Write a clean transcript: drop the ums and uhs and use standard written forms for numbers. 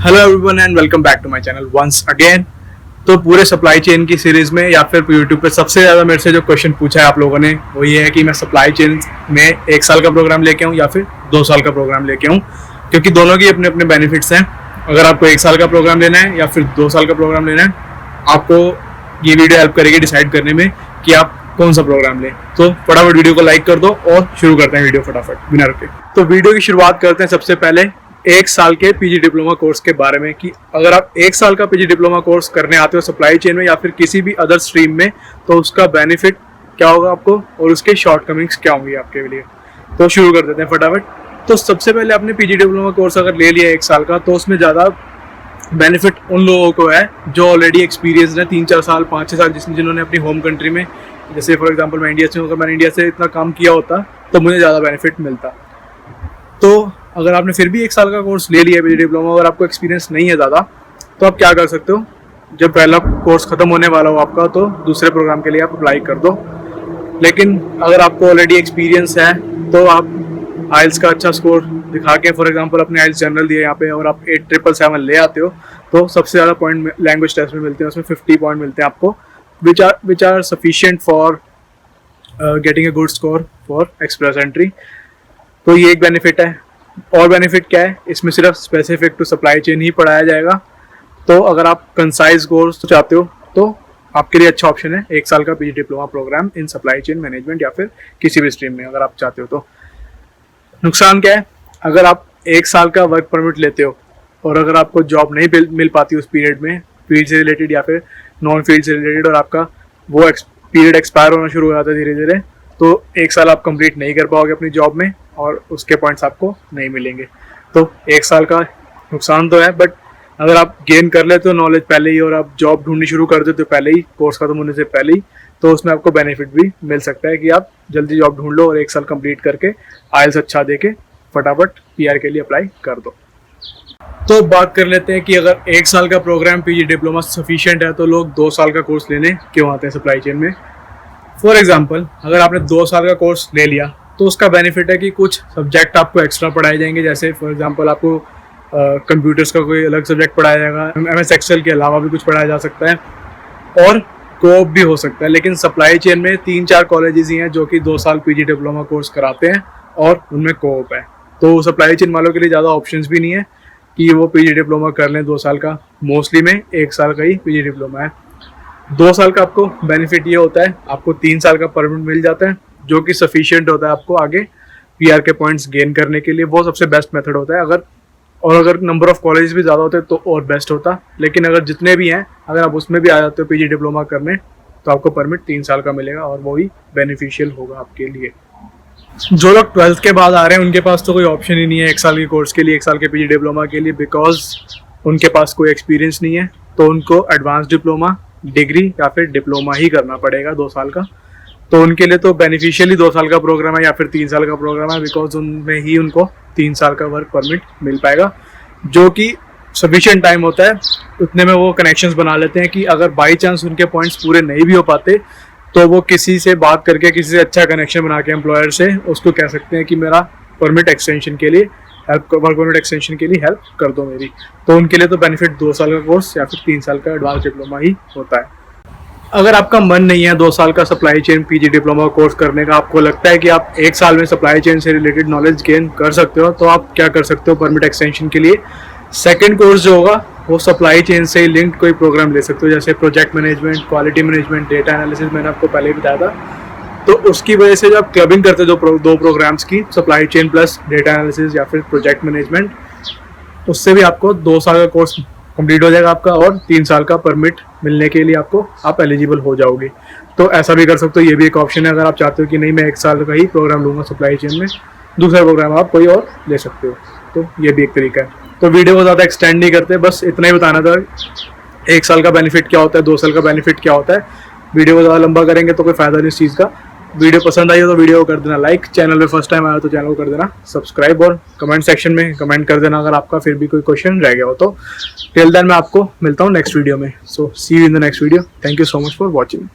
Hello everyone and welcome back to my channel once again. तो पूरे supply chain की series में या फिर यूट्यूब पे सबसे ज़्यादा मेरे से जो क्वेश्चन पूछा है आप लोगों ने वो ये है कि मैं सप्लाई चेन में 1 साल का प्रोग्राम लेके आऊँ या फिर 2 साल का प्रोग्राम लेके आऊँ, क्योंकि दोनों की अपने अपने बेनिफिट्स हैं। अगर आपको 1 साल का प्रोग्राम लेना है या फिर 2 साल का प्रोग्राम लेना है, आपको ये वीडियो हेल्प करेगी डिसाइड करने में कि आप कौन सा प्रोग्राम लें। तो फटाफट वीडियो को लाइक कर दो और शुरू करते हैं वीडियो फटाफट बिना रुके। तो वीडियो की शुरुआत करते हैं सबसे पहले 1 साल के पीजी डिप्लोमा कोर्स के बारे में कि अगर आप 1 साल का पीजी डिप्लोमा कोर्स करने आते हो सप्लाई चेन में या फिर किसी भी अदर स्ट्रीम में, तो उसका बेनिफिट क्या होगा आपको और उसके शॉर्टकमिंग्स क्या होंगी आपके लिए। तो शुरू कर देते हैं फटाफट। तो सबसे पहले आपने पीजी डिप्लोमा कोर्स अगर ले लिया 1 साल का, तो उसमें ज़्यादा बेनिफिट उन लोगों को है जो ऑलरेडी एक्सपीरियंस है 3-4 साल 5-6 साल जिन्होंने अपनी होम कंट्री में, जैसे फॉर एग्जांपल मैं इंडिया से हूँ, अगर मैंने इंडिया से इतना काम किया होता तो मुझे ज़्यादा बेनिफिट मिलता। तो अगर आपने फिर भी 1 साल का कोर्स ले लिया पीजी डिप्लोमा और आपको एक्सपीरियंस नहीं है ज़्यादा, तो आप क्या कर सकते हो, जब पहला कोर्स ख़त्म होने वाला हो आपका तो दूसरे प्रोग्राम के लिए आप अप्लाई कर दो। लेकिन अगर आपको ऑलरेडी एक्सपीरियंस है तो आप आइल्स का अच्छा स्कोर दिखा के, फॉर एग्जांपल अपने आइल्स जनरल दिए यहाँ पे और आप 8,777 ले आते हो, तो सबसे ज़्यादा पॉइंट लैंग्वेज टेस्ट में मिलते हैं, उसमें 50 पॉइंट मिलते हैं आपको, which are sufficient for getting a good score for express entry. तो ये एक बेनिफिट है। और बेनिफिट क्या है, इसमें सिर्फ स्पेसिफिक टू सप्लाई चेन ही पढ़ाया जाएगा। तो अगर आप कंसाइज कोर्स चाहते हो तो आपके लिए अच्छा ऑप्शन है 1 साल का PG diploma program in supply chain management या फिर किसी भी स्ट्रीम में अगर आप चाहते हो। तो नुकसान क्या है, अगर आप 1 साल का वर्क परमिट लेते हो और अगर आपको जॉब नहीं मिल पाती उस पीरियड में, फील्ड से रिलेटेड या फिर नॉन फील्ड से रिलेटेड, और आपका वो पीरियड एक्सपायर होना शुरू हो जाता है धीरे धीरे, तो 1 साल आप कंप्लीट नहीं कर पाओगे अपनी जॉब में और उसके पॉइंट्स आपको नहीं मिलेंगे। तो 1 साल का नुकसान तो है, बट अगर आप गेन कर लेते हो नॉलेज पहले ही और आप जॉब ढूंढनी शुरू कर देते हो पहले ही, कोर्स खत्म होने से पहले ही, तो उसमें आपको बेनिफिट भी मिल सकता है कि आप जल्दी जॉब ढूंढ लो और 1 साल कंप्लीट करके आइल्स अच्छा दे के फटाफट पीआर के लिए अप्लाई कर दो। तो बात कर लेते हैं कि अगर 1 साल का प्रोग्राम पीजी डिप्लोमा सफिशिएंट है तो लोग 2 साल का कोर्स लेने क्यों आते हैं सप्लाई चेन में। फॉर एग्जाम्पल अगर आपने 2 साल का कोर्स ले लिया तो उसका बेनिफिट है कि कुछ सब्जेक्ट आपको एक्स्ट्रा पढ़ाए जाएंगे, जैसे फॉर एग्जांपल आपको कंप्यूटर्स का कोई अलग सब्जेक्ट पढ़ाया जाएगा, एमएस एक्सेल के अलावा भी कुछ पढ़ाया जा सकता है और कोऑप भी हो सकता है। लेकिन सप्लाई चेन में 3-4 कॉलेजेस ही हैं जो कि 2 साल पीजी डिप्लोमा कोर्स कराते हैं और उनमें कोऑप है। तो सप्लाई चेन वालों के लिए ज़्यादा ऑप्शंस भी नहीं है कि वो पीजी डिप्लोमा कर लें 2 साल का। मोस्टली में 1 साल का ही पीजी डिप्लोमा है। 2 साल का आपको बेनिफिट ये होता है, आपको 3 साल का परमिट मिल जाता है जो कि सफिशिएंट होता है आपको आगे पीआर के पॉइंट्स गेन करने के लिए। वो सबसे बेस्ट मेथड होता है। अगर नंबर ऑफ कॉलेज भी ज़्यादा होते तो और बेस्ट होता, लेकिन अगर जितने भी हैं अगर आप उसमें भी आ जाते हो पीजी डिप्लोमा करने तो आपको परमिट 3 साल का मिलेगा और वो ही बेनिफिशियल होगा आपके लिए। जो लोग 12th के बाद आ रहे हैं उनके पास तो कोई ऑप्शन ही नहीं है 1 साल के कोर्स के लिए, 1 साल के पीजी डिप्लोमा के लिए, बिकॉज उनके पास कोई एक्सपीरियंस नहीं है। तो उनको एडवांस डिप्लोमा, डिग्री या फिर डिप्लोमा ही करना पड़ेगा 2 साल का। तो उनके लिए तो बेनिफिशियली 2 साल का प्रोग्राम है या फिर 3 साल का प्रोग्राम है, बिकॉज उनमें ही उनको 3 साल का वर्क परमिट मिल पाएगा, जो कि सफिशिएंट टाइम होता है। उतने में वो कनेक्शंस बना लेते हैं कि अगर बाई चांस उनके पॉइंट्स पूरे नहीं भी हो पाते तो वो किसी से बात करके, किसी से अच्छा कनेक्शन बना के एम्प्लॉयर से उसको कह सकते हैं कि मेरा परमिट एक्सटेंशन के लिए वर्क परमिट एक्सटेंशन के लिए हेल्प कर दो मेरी। तो उनके लिए तो बेनिफिट 2 साल का कोर्स या फिर 3 साल का एडवांस डिप्लोमा ही होता है। अगर आपका मन नहीं है 2 साल का supply chain PG diploma course करने का, आपको लगता है कि आप 1 साल में सप्लाई चेन से रिलेटेड नॉलेज गेन कर सकते हो, तो आप क्या कर सकते हो, परमिट एक्सटेंशन के लिए सेकंड कोर्स जो होगा वो सप्लाई चेन से ही लिंक्ड कोई प्रोग्राम ले सकते हो, जैसे project management, quality management, data analysis, मैंने आपको पहले ही बताया था। तो उसकी वजह से जब क्लबिंग करते हो 2 प्रोग्राम्स की, supply chain plus data analysis या फिर प्रोजेक्ट मैनेजमेंट, उससे भी आपको 2 साल का कोर्स कंप्लीट हो जाएगा आपका और 3 साल का परमिट मिलने के लिए आप एलिजिबल हो जाओगे। तो ऐसा भी कर सकते हो, ये भी एक ऑप्शन है। अगर आप चाहते हो कि नहीं मैं 1 साल का ही प्रोग्राम लूँगा सप्लाई चेन में, दूसरा प्रोग्राम आप कोई और ले सकते हो, तो ये भी एक तरीका है। तो वीडियो को ज़्यादा एक्सटेंड नहीं करते, बस इतना ही बताना था 1 साल का बेनिफिट क्या होता है, 2 साल का बेनिफिट क्या होता है। वीडियो को ज़्यादा लंबा करेंगे तो कोई फ़ायदा नहीं इस चीज़ का। वीडियो पसंद आई हो तो वीडियो को कर देना लाइक, चैनल पे फर्स्ट टाइम आया तो चैनल को कर देना सब्सक्राइब और कमेंट सेक्शन में कमेंट कर देना अगर आपका फिर भी कोई क्वेश्चन रह गया हो तो। टिल देन मैं आपको मिलता हूँ नेक्स्ट वीडियो में। So see you in the next video. Thank you so much for watching.